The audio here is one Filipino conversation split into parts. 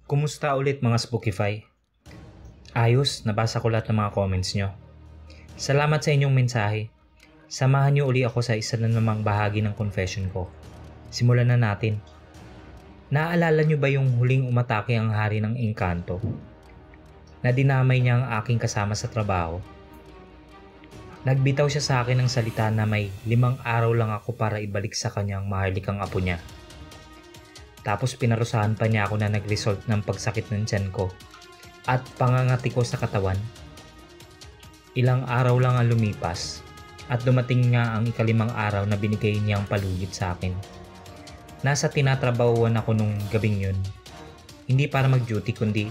Kumusta ulit mga Spookify? Ayos, nabasa ko lahat ng mga comments nyo. Salamat sa inyong mensahe. Samahan nyo uli ako sa isa na namang bahagi ng confession ko. Simulan na natin. Naaalala nyo ba yung huling umatake ang hari ng engkanto? Na dinamay niya ang aking kasama sa trabaho? Nagbitaw siya sa akin ng salita na may 5 araw lang ako para ibalik sa kanyang maharlikang apo niya. Tapos pinarusahan pa niya ako na nag-result ng pagsakit ng tiyan ko at pangangati ko sa katawan. Ilang araw lang ang lumipas at dumating nga ang ika-5 araw na binigay niyang palugit sa akin. Nasa tinatrabahuan ako nung gabing yun. Hindi para mag-duty kundi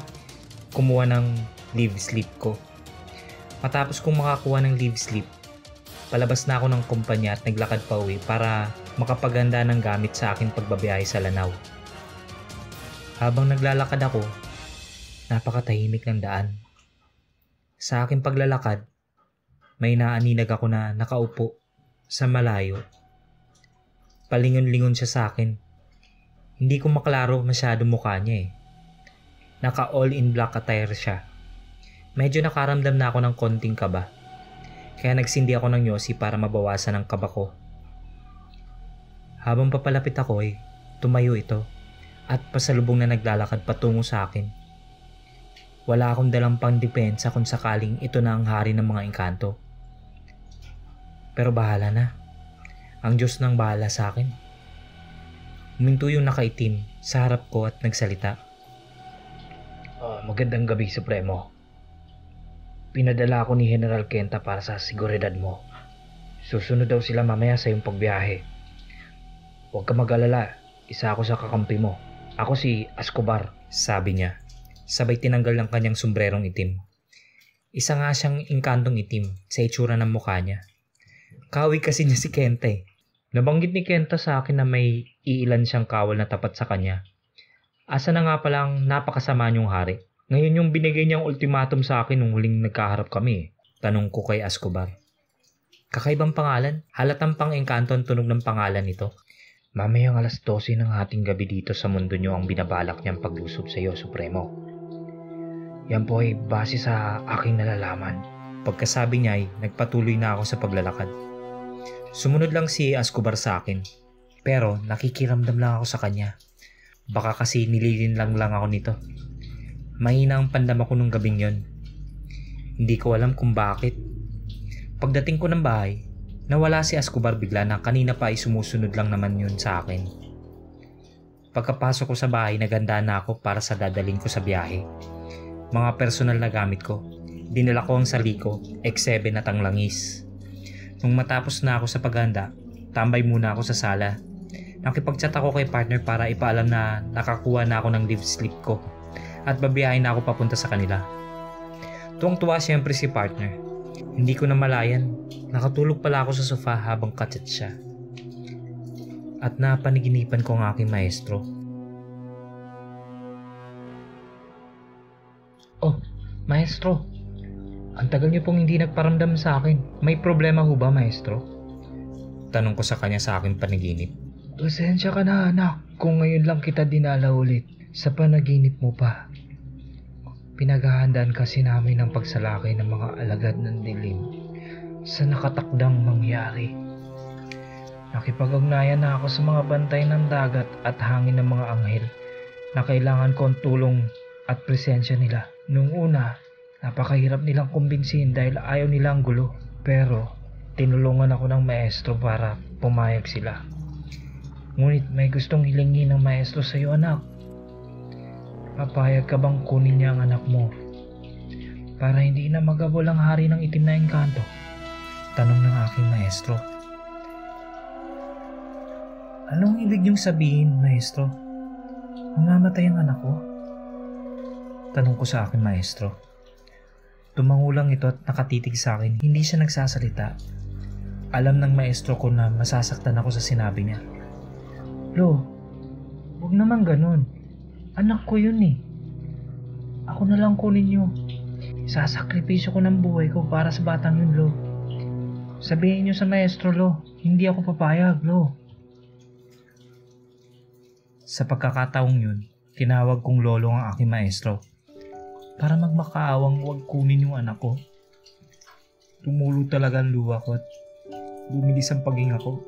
kumuha ng leave sleep ko. Matapos kong makakuha ng leave sleep, palabas na ako ng kumpanya at naglakad pa uwi para makapaganda ng gamit sa aking pagbabiyahe sa Lanao. Habang naglalakad ako, napakatahimik ng daan. Sa aking paglalakad, may naaninag ako na nakaupo sa malayo. Palingon-lingon siya sa akin. Hindi ko maklaro masyado mukha niya eh. Naka all in black attire siya. Medyo nakaramdam na ako ng konting kaba. Kaya nagsindi ako ng yosi para mabawasan ang kaba ko. Habang papalapit ako tumayo ito at pasalubong na naglalakad patungo sa akin. Wala akong dalang pang depensa kung sakaling ito na ang hari ng mga engkanto. Pero bahala na. Ang Diyos nang bahala sa akin. Huminto yung nakaitim sa harap ko at nagsalita. Magandang gabi, Supremo. Pinadala ako ni General Kenta para sa seguridad mo. Susunod daw sila mamaya sa iyong pagbiyahe. Huwag ka mag-alala, isa ako sa kakampi mo. Ako si Escobar, sabi niya. Sabay tinanggal ng kanyang sombrerong itim. Isa nga siyang engkantong itim sa itsura ng mukha niya. Kawi kasi niya si Kenta eh. Nabanggit ni Kenta sa akin na may iilan siyang kawal na tapat sa kanya. Asa na nga palang napakasama niyong hari. Ngayon yung binigay niyang ultimatum sa akin nung huling nagkaharap kami eh. Tanong ko kay Escobar. Kakaibang pangalan? Halatang pang-engkanto ang tunog ng pangalan nito. Mamayang 12:00 ng hating gabi dito sa mundo niyo ang binabalak niyang paglusob sa iyo, Supremo. Yan po ay base sa aking nalalaman. Pagkasabi niya nagpatuloy na ako sa paglalakad. Sumunod lang si Escobar sa akin. Pero nakikiramdam lang ako sa kanya. Baka kasi nililinlang lang ako nito. Mahina ang pandam ako nung gabing yon. Hindi ko alam kung bakit. Pagdating ko ng bahay, nawala si Escobar bigla na kanina pa ay sumusunod lang naman yun sa akin. Pagkapasok ko sa bahay, naganda na ako para sa dadaling ko sa biyahe. Mga personal na gamit ko. Dinala ko ang sarili ko, X7 at ang langis. Nung matapos na ako sa paghanda, tambay muna ako sa sala. Nakipag-chat ako kay partner para ipaalam na nakakuha na ako ng leave sleep ko at babiyahin na ako papunta sa kanila. Tuwang-tuwa siyempre si partner. Hindi ko na malayan, nakatulog pala ako sa sofa habang kachat siya. At napaniginipan ko ang aking maestro. Oh, maestro. Ang tagal niyo pong hindi nagparamdam sa akin. May problema ho ba, maestro? Tanong ko sa kanya sa aking panaginip. Pasensya ka na, anak, kung ngayon lang kita dinala ulit sa panaginip mo pa. Pinaghahandaan kasi namin ang pagsalakay ng mga alagad ng dilim sa nakatakdang mangyari. Nakipag-ugnayan na ako sa mga bantay ng dagat at hangin ng mga anghel na kailangan ko ang tulong at presensya nila. Nung una, napakahirap nilang kumbinsihin dahil ayaw nilang gulo. Pero tinulungan ako ng maestro para pumayag sila. Ngunit may gustong hilingin ng maestro sa iyo, anak. Papayag ka bang kunin niya ang anak mo para hindi na magabol ang hari ng itim na engkanto? Tanong ng aking maestro. Anong ibig niyong sabihin, maestro? Mamamatay ang anak ko? Tanong ko sa aking maestro. Tumango lang ito at nakatitig sa akin. Hindi siya nagsasalita. Alam ng maestro ko na masasaktan ako sa sinabi niya. Lo, huwag naman ganun. Anak ko yun eh. Ako na lang kunin niyo. Sasakripisyo ko ng buhay ko para sa batang yun, Lo. Sabihin niyo sa maestro, Lo. Hindi ako papayag, Lo. Sa pagkakataong yun, Tinawag kong lolo ang aking maestro para magmakaawang huwag kunin yung anak ko. Tumulo talaga ang luha ko at bumilis ang paghinga ko.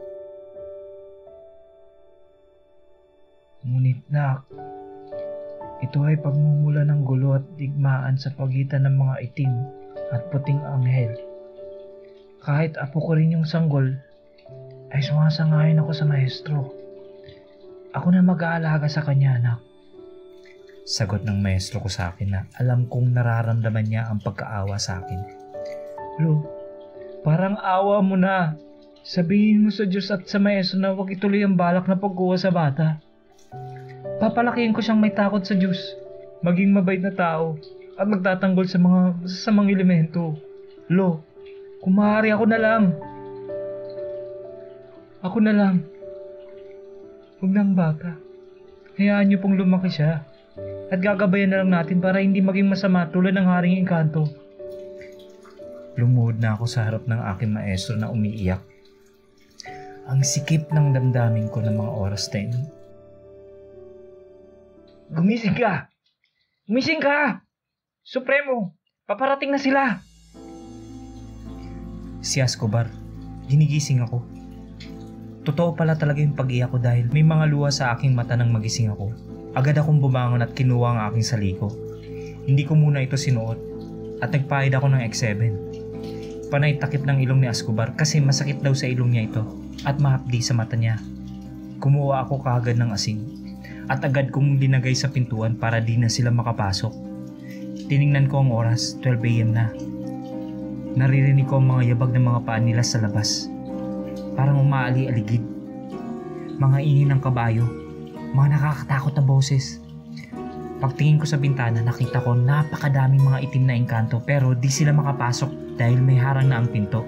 Ngunit nak, ito ay pagmumula ng gulo at digmaan sa pagitan ng mga itim at puting anghel. Kahit apo ko rin yung sanggol, ay sumasangayon ako sa maestro. Ako na mag-aalaga sa kanya, anak. Sagot ng maestro ko sa akin na alam kong nararamdaman niya ang pagkaawa sa akin. Lo, parang awa mo na. Sabihin mo sa Diyos at sa maestro na huwag ituloy ang balak na pagkuha sa bata. Papalakihin ko siyang may takot sa Diyos, maging mabait na tao, at magtatanggol sa mga masasamang elemento. Lo, kung maaari ako na lang. Ako na lang. Huwag na ang bata. Hayaan niyo pong lumaki siya. At gagabayan na lang natin para hindi maging masama tulad ng Haring Engkanto. Lumuhod na ako sa harap ng aking maestro na umiiyak. Ang sikip ng damdamin ko ng mga oras na yun. Gumising ka! Gumising ka! Supremo! Paparating na sila! Si Escobar, ginigising ako. Totoo pala talaga yung pag-iyak ko dahil may mga luha sa aking mata nang magising ako. Agad akong bumangon at kinuha ang aking saliko. Hindi ko muna ito sinuot at nagpahid ako ng X7. Panay takip ng ilong ni Escobar kasi masakit daw sa ilong niya ito at mahapdi sa mata niya. Kumuha ako kaagad ng asin at agad kong linagay sa pintuan para di na sila makapasok. Tiningnan ko ang oras, 12 AM na. Naririnig ko ang mga yabag ng mga paa nila sa labas. Parang umaali-aligid. Mga ingin ng kabayo. Mga nakakatakot na boses. Pagtingin ko sa bintana, nakita ko napakadaming mga itim na engkanto pero di sila makapasok dahil may harang na ang pinto.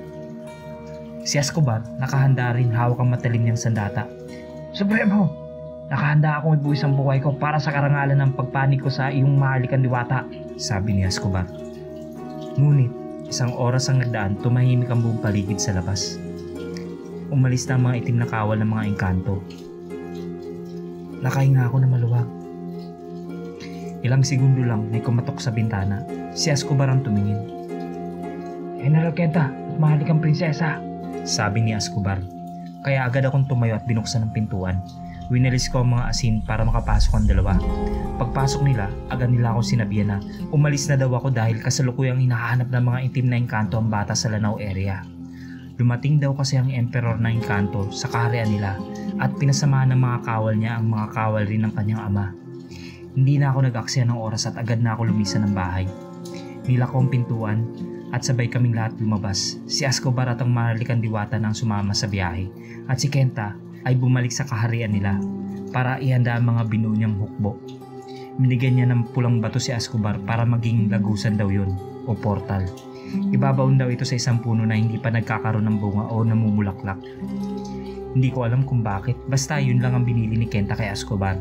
Si Escobar, nakahanda rin, hawak ang matalim niyang sandata. Supremo, nakahanda akong ibuwis ang buhay ko para sa karangalan ng pagpanig ko sa iyong mahalikan diwata, sabi ni Escobar. Ngunit, isang oras ang nagdaan, tumahimik ang buong paligid sa labas. Umalis na ang mga itim na kawal ng mga engkanto. Nakahinga ako na maluwag. Ilang segundo lang may kumatok sa bintana. Si Escobar ang tumingin. General Kenta, mahalikang prinsesa, sabi ni Escobar. Kaya agad akong tumayo at binuksan ang pintuan. Winalis ko ang mga asin para makapasok ang dalawa. Pagpasok nila, agad nila ako sinabihan na umalis na daw ako dahil kasalukuyang hinahanap ng mga itim na engkanto ang bata sa Lanao area. Dumating daw kasi ang emperor na engkanto sa kaharian nila at pinasamahan ng mga kawal niya ang mga kawal rin ng kanyang ama. Hindi na ako nag-aksaya ng oras at agad na ako lumisan ng bahay. Nilako ang pintuan at sabay kaming lahat lumabas. Si Escobar at ang mahalikan diwata nang sumama sa biyahe at si Kenta ay bumalik sa kaharian nila para ihanda ang mga binuo niyang hukbo. Binigyan niya ng pulang bato si Escobar para maging lagusan daw yun o portal. Ibabaon daw ito sa isang puno na hindi pa nagkakaroon ng bunga o namumulaklak. Hindi ko alam kung bakit, basta yun lang ang binili ni Kenta kay Escobar.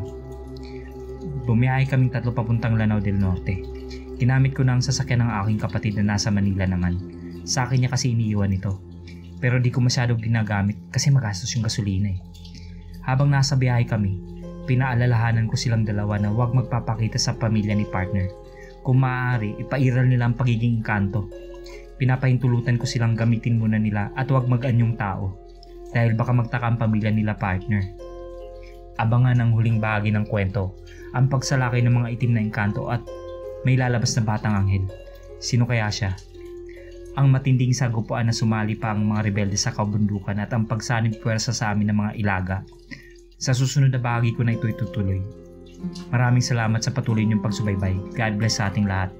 Bumiyahe kaming 3 papuntang Lanao del Norte. Ginamit ko na ang sasakyan ng aking kapatid na nasa Manila naman. Sa akin niya kasi iniiwan ito. Pero di ko masyadong ginagamit kasi magastos yung gasolina eh. Habang nasa biyahe kami, pinaalalahanan ko silang dalawa na huwag magpapakita sa pamilya ni partner. Kung maaari, ipairal nila ang pagiging engkanto. Pinapahintulutan ko silang gamitin muna nila at huwag mag-anyong tao dahil baka magtaka ang pamilya nila partner. Abangan ang huling bahagi ng kwento, ang pagsalakay ng mga itim na engkanto at may lalabas na batang anghel. Sino kaya siya? Ang matinding sagupuan na sumali pa ang mga rebelde sa kabundukan at ang pagsanib puwersa sa amin ng mga ilaga. Sa susunod na bahagi ko na ito itutuloy. Maraming salamat sa patuloy niyong pagsubaybay. God bless sa ating lahat.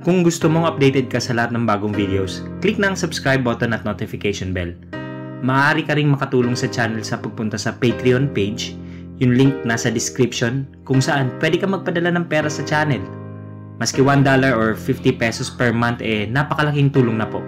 Kung gusto mong updated ka sa lahat ng bagong videos, click na ang subscribe button at notification bell. Maaari ka ring makatulong sa channel sa pagpunta sa Patreon page, yung link nasa description, kung saan pwede ka magpadala ng pera sa channel. Maski $1 or 50 pesos per month napakalaking tulong na po.